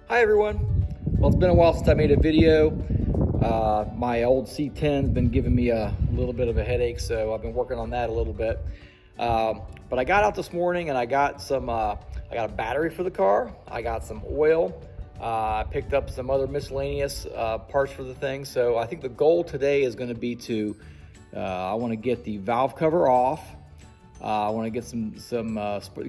Hi everyone. Well, it's been a while since I made a video. My old C10's been giving me a little bit of a headache, so I've been working on that a little bit. But I got out this morning and I got some, I got a battery for the car. I got some oil. I picked up some other miscellaneous parts for the thing. So I think the goal today is going to be to, I want to get the valve cover off. I want to get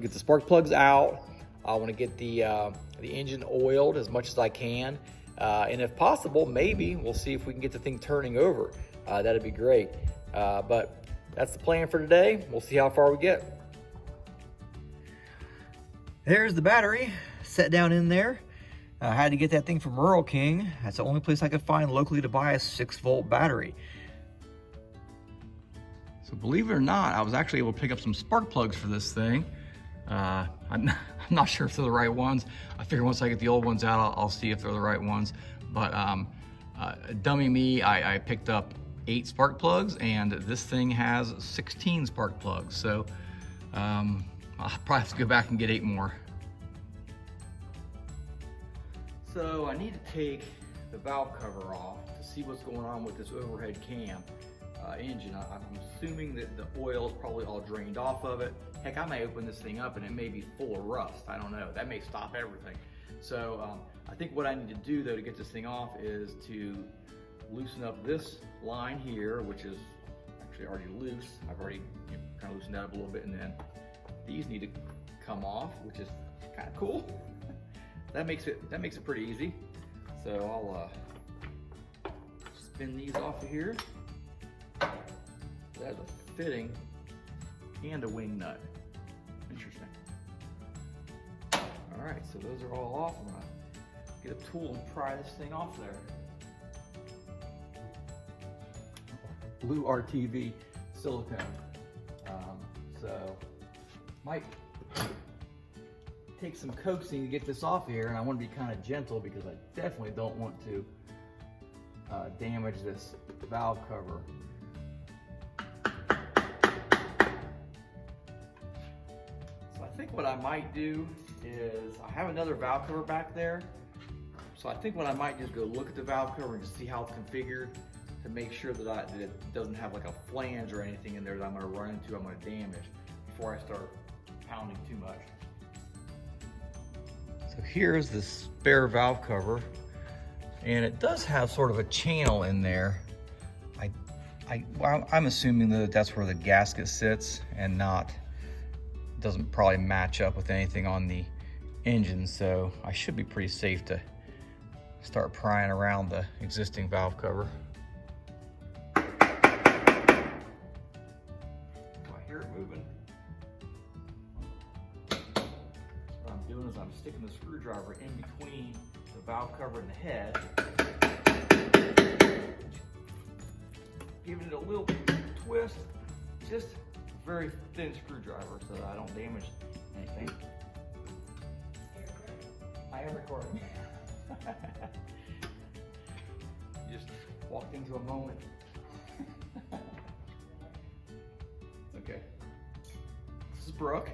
get the spark plugs out. I want to get the engine oiled as much as I can, and if possible, maybe we'll see if we can get the thing turning over. That'd be great. But that's the plan for today. We'll see how far we get. There's the battery set down in there. I had to get that thing from Rural King. That's the only place I could find locally to buy a 6-volt battery. So believe it or not, I was actually able to pick up some spark plugs for this thing. I'm not sure if they're the right ones. I figure once I get the old ones out, I'll see if they're the right ones. But dummy me, I picked up 8 spark plugs, and this thing has 16 spark plugs. So I'll probably have to go back and get 8 more. So I need to take the valve cover off to see what's going on with this overhead cam engine. I'm assuming that the oil is probably all drained off of it. Heck, I may open this thing up and it may be full of rust. I don't know. That may stop everything. So I think what I need to do though to get this thing off is to loosen up this line here, which is actually already loose. I've already kind of loosened that up a little bit, and then these need to come off, which is kind of cool. That makes it pretty easy. So I'll spin these off of here. That's a fitting and a wing nut. Interesting. All right, so those are all off. I'm gonna get a tool and pry this thing off there. Blue RTV silicone. So might take some coaxing to get this off here, and I want to be kind of gentle because I definitely don't want to damage this valve cover. I think what I might do is, I have another valve cover back there, so I think what I might do is go look at the valve cover and just see how it's configured to make sure that it doesn't have like a flange or anything in there that I'm going to run into, I'm going to damage before I start pounding too much. So here's the spare valve cover, and it does have sort of a channel in there. I'm assuming that that's where the gasket sits and doesn't probably match up with anything on the engine, so I should be pretty safe to start prying around the existing valve cover. Do I hear it moving? What I'm doing is I'm sticking the screwdriver in between the valve cover and the head, giving it a little twist, just very thin screwdriver so that I don't damage anything. I am recording. You just walked into a moment. Okay. This is Brooke.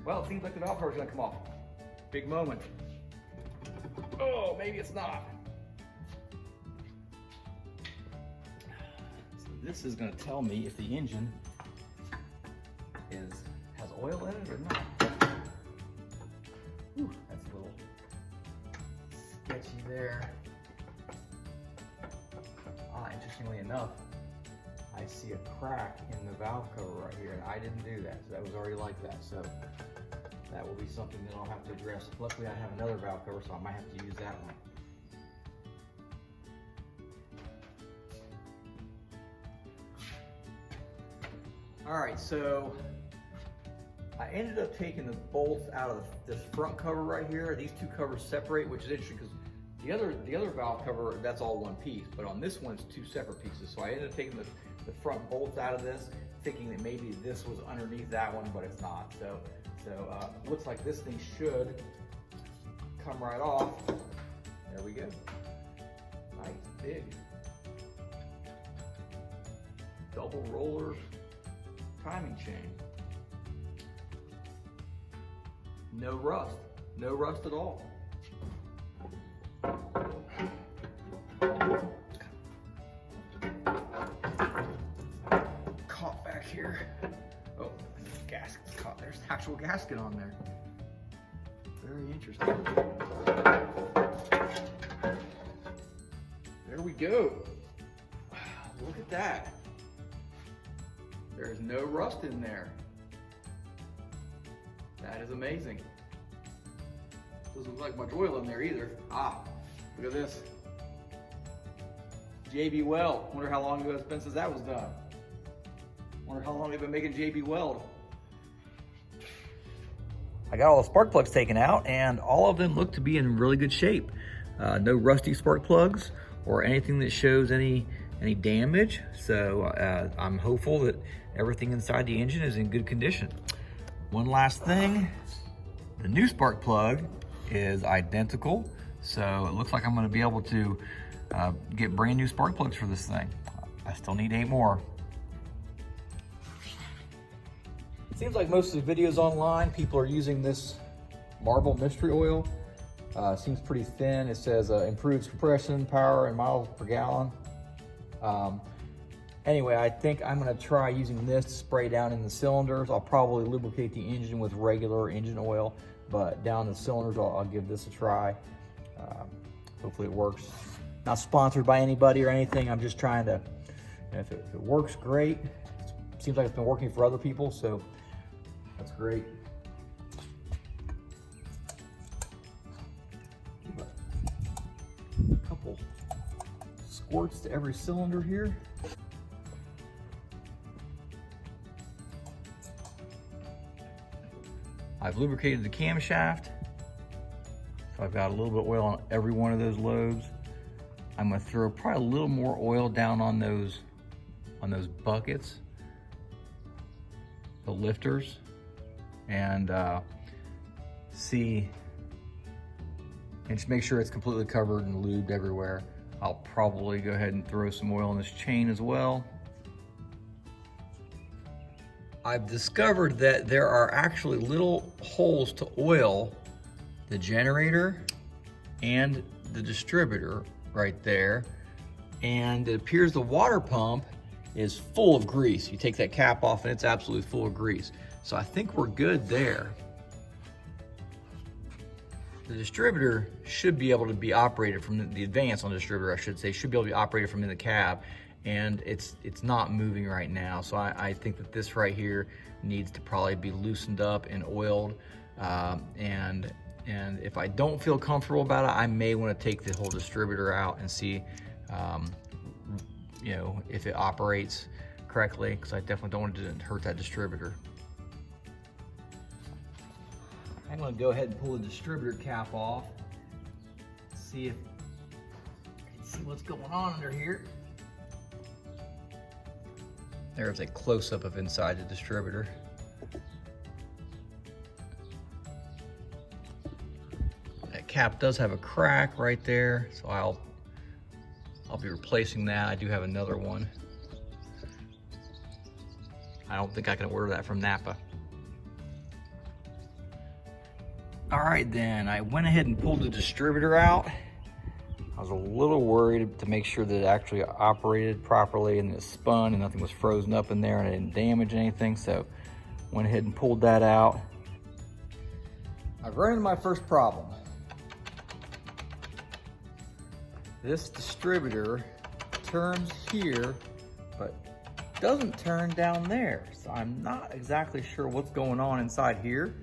Well, it seems like the valve cover is gonna come off. Big moment. Oh, maybe it's not. This is going to tell me if the engine has oil in it or not. Whew, that's a little sketchy there. Interestingly enough, I see a crack in the valve cover right here, and I didn't do that, so that was already like that. So that will be something that I'll have to address. Luckily, I have another valve cover, so I might have to use that one. All right, so I ended up taking the bolts out of this front cover right here. These two covers separate, which is interesting because the other valve cover, that's all one piece, but on this one it's 2 separate pieces. So I ended up taking the front bolts out of this, thinking that maybe this was underneath that one, but it's not. So looks like this thing should come right off. There we go. Nice, big. Double roller timing chain. no rust at all. Caught back here. Oh, gasket's caught. There's an actual gasket on there. Very interesting. There we go. Look at that. There's no rust in there. That is amazing. Doesn't look like much oil in there either. Ah, look at this. JB Weld. Wonder how long ago it's been since that was done. Wonder how long they've been making JB Weld. I got all the spark plugs taken out and all of them look to be in really good shape. No rusty spark plugs or anything that shows any damage. So I'm hopeful that everything inside the engine is in good condition. One last thing, the new spark plug is identical. So it looks like I'm gonna be able to get brand new spark plugs for this thing. I still need 8 more. It seems like most of the videos online, people are using this Marble Mystery Oil. Seems pretty thin. It says improves compression, power, and miles per gallon. Anyway, I think I'm gonna try using this to spray down in the cylinders. I'll probably lubricate the engine with regular engine oil, but down the cylinders, I'll give this a try. Hopefully it works. Not sponsored by anybody or anything. I'm just trying to, if it works, great. It seems like it's been working for other people, so that's great. Give a couple squirts to every cylinder here. I've lubricated the camshaft, so I've got a little bit of oil on every one of those lobes. I'm gonna throw probably a little more oil down on those buckets, the lifters, and see, and just make sure it's completely covered and lubed everywhere. I'll probably go ahead and throw some oil in this chain as well. I've discovered that there are actually little holes to oil the generator and the distributor right there. And it appears the water pump is full of grease. You take that cap off and it's absolutely full of grease. So I think we're good there. The distributor should be able to be operated from the advance on the distributor, I should say, should be able to be operated from in the cab. And it's not moving right now. So I think that this right here needs to probably be loosened up and oiled. And if I don't feel comfortable about it, I may want to take the whole distributor out and see, you know, if it operates correctly, because I definitely don't want it to hurt that distributor. I'm going to go ahead and pull the distributor cap off, see if I can see what's going on under here. There's a close-up of inside the distributor. That cap does have a crack right there, so I'll be replacing that. I do have another one. I don't think I can order that from Napa. All right then, I went ahead and pulled the distributor out. I was a little worried to make sure that it actually operated properly and it spun and nothing was frozen up in there and it didn't damage anything, so went ahead and pulled that out. I've run into my first problem. This distributor turns here, but doesn't turn down there. So I'm not exactly sure what's going on inside here.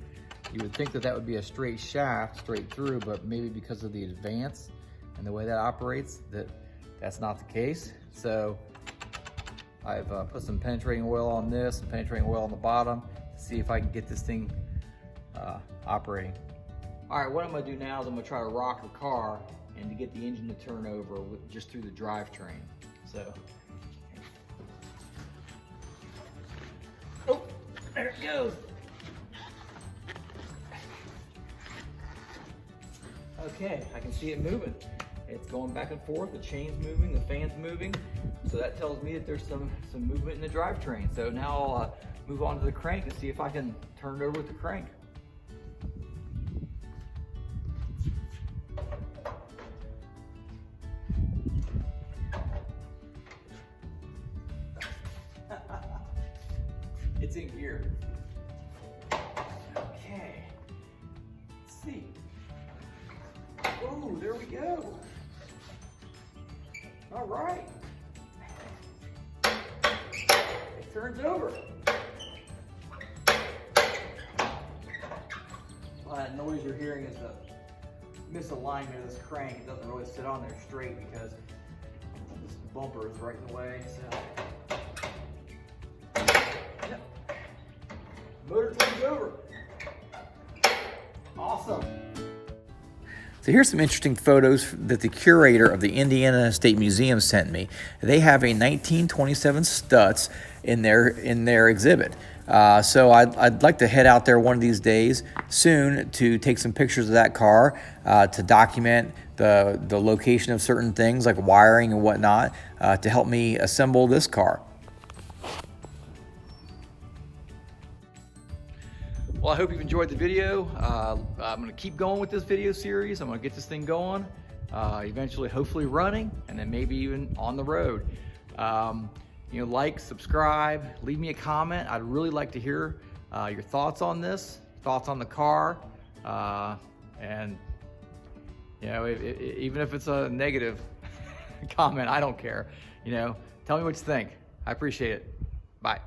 You would think that that would be a straight shaft straight through, but maybe because of the advance and the way that operates, that's not the case. So I've put some penetrating oil on this and penetrating oil on the bottom to see if I can get this thing operating. All right, what I'm gonna do now is I'm gonna try to rock the car and to get the engine to turn over just through the drivetrain. So, oh, there it goes. Okay, I can see it moving. It's going back and forth, the chain's moving, the fan's moving. So that tells me that there's some movement in the drivetrain. So now I'll move on to the crank and see if I can turn it over with the crank. it's in gear. Okay, let's see. Oh, there we go. All right. It turns over. Well, that noise you're hearing is the misalignment of this crank. It doesn't really sit on there straight because this bumper is right in the way. So, yep. Motor turns over. Awesome. So here's some interesting photos that the curator of the Indiana State Museum sent me. They have a 1927 STuTZ in their exhibit. So I'd like to head out there one of these days soon to take some pictures of that car, to document the location of certain things like wiring and whatnot, to help me assemble this car. Well, I hope you've enjoyed the video. I'm going to keep going with this video series. I'm going to get this thing going, eventually hopefully running, and then maybe even on the road. Like, subscribe, leave me a comment. I'd really like to hear your thoughts on this, thoughts on the car, and even if it's a negative comment, I don't care. Tell me what you think. I appreciate it. Bye.